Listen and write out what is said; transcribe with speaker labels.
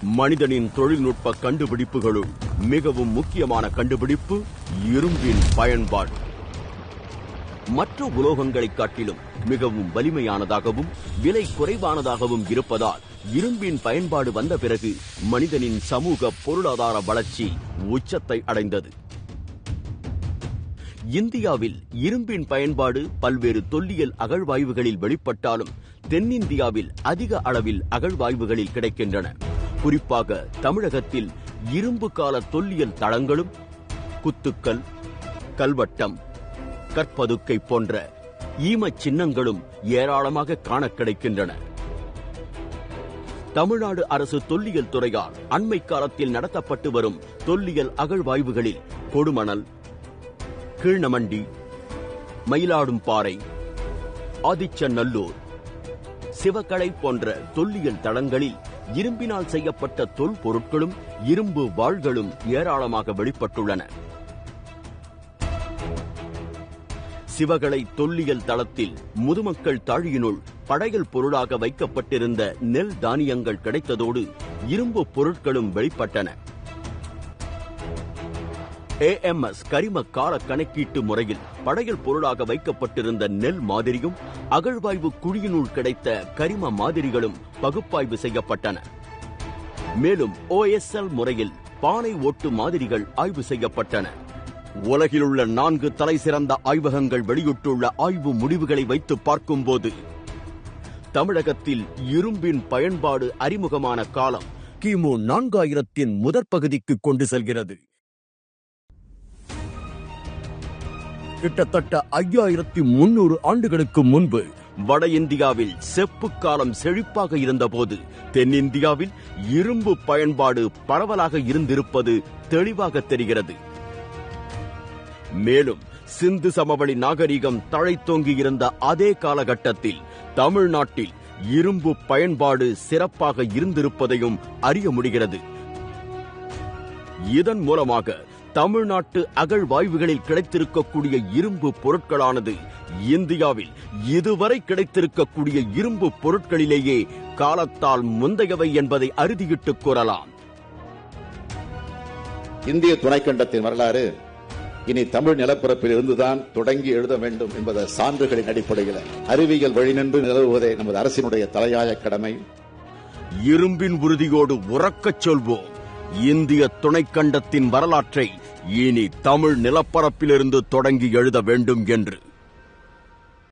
Speaker 1: மனிதனின் தொழில்நுட்ப கண்டுபிடிப்புகளுள் மிகவும் முக்கியமான கண்டுபிடிப்பு இரும்பின் பயன்பாடு. மற்ற உலோகங்களைக் காட்டிலும் மிகவும் வலிமையானதாகவும் விலை குறைவானதாகவும் இருப்பதால் இரும்பின் பயன்பாடு வந்த பிறகு மனிதனின் சமூக பொருளாதார வளர்ச்சி உச்சத்தை அடைந்தது. இந்தியாவில் இரும்பின் பயன்பாடு பல்வேறு தொல்லியல் அகழ்வாய்வுகளில் வெளிப்பட்டாலும் தென்னிந்தியாவில் அதிக அளவில் அகழ்வாய்வுகளில் கிடைக்கின்றன. குறிப்பாக தமிழகத்தில் இரும்பு கால தொல்லியல் தளங்களும் குத்துக்கல், கல்வட்டம், கற்பதுக்கை போன்ற ஈமச் சின்னங்களும் ஏராளமாக காண கிடைக்கின்றன. தமிழ்நாடு அரசு தொல்லியல் துறையால் அண்மை காலத்தில் நடத்தப்பட்டு வரும் தொல்லியல் அகழ்வாய்வுகளில் கொடுமணல், கீழ்நமண்டி, மயிலாடும்பாறை, ஆதிச்சநல்லூர், சிவகளை போன்ற தொல்லியல் தளங்களில் இரும்பினால் செய்யப்பட்ட தொல்பொருட்களும் இரும்பு வாள்களும் ஏராளமாக வெளிப்பட்டுள்ளன. சிவகளை தொல்லியல் தளத்தில் முதுமக்கள் தாழியினுள் படையல் பொருளாக வைக்கப்பட்டிருந்த நெல் தானியங்கள் கிடைத்ததோடு இரும்பு பொருட்களும் வெளிப்பட்டன. AMS கரிம கால கணக்கீட்டு முறையில் படையல் பொருளாக வைக்கப்பட்டிருந்த நெல் மாதிரியும் அகழ்வாய்வு குழியினுள் கிடைத்த கரிம மாதிரிகளும் பகுப்பாய்வு செய்யப்பட்டன. மேலும் OSL முறையில் பானை ஓட்டு மாதிரிகள் ஆய்வு செய்யப்பட்டன. உலகிலுள்ள 4 தலை சிறந்த ஆய்வகங்கள் வெளியிட்டுள்ள ஆய்வு முடிவுகளை வைத்து பார்க்கும்போது தமிழகத்தில் இரும்பின் பயன்பாடு அறிமுகமான காலம் கிமு 4000 முதற் பகுதிக்கு கொண்டு செல்கிறது. கிட்டத்தட்ட 5300 ஆண்டுகளுக்கு முன்பு வட இந்தியாவில் செப்பு காலம் செழிப்பாக இருந்தபோது தென்னிந்தியாவில் இரும்பு பயன்பாடு பரவலாக இருந்திருப்பது தெளிவாக தெரிகிறது. மேலும் சிந்து சமவெளி நாகரிகம் தழைத்தோங்கி இருந்த அதே காலகட்டத்தில் தமிழ்நாட்டில் இரும்பு பயன்பாடு சிறப்பாக இருந்திருப்பதையும் அறிய முடிகிறது. இதன் மூலமாக தமிழ்நாட்டு அகழ்வாய்வுகளில் கிடைத்திருக்கக்கூடிய இரும்பு பொருட்களானது இந்தியாவில் இதுவரை கிடைத்திருக்கக்கூடிய இரும்பு பொருட்களிலேயே காலத்தால் முந்தையவை என்பதை அறுதியிட்டுக் கூறலாம்.
Speaker 2: இந்திய துணைக்கண்டத்தின் வரலாறு இனி தமிழ் நிலப்பரப்பில் இருந்துதான் தொடங்கி எழுத வேண்டும் என்பத சான்றுகளின் அடிப்படையில் அறிவியல் வழிநின்று நிலவுவதே நமது அரசினுடைய தலையாய கடமை.
Speaker 1: இரும்பின் உறுதியோடு உறக்கச் சொல்வோம், இந்திய துணைக்கண்டத்தின் வரலாற்றை இனி தமிழ் நிலப்பரப்பிலிருந்து தொடங்கி எழுத வேண்டும் என்று.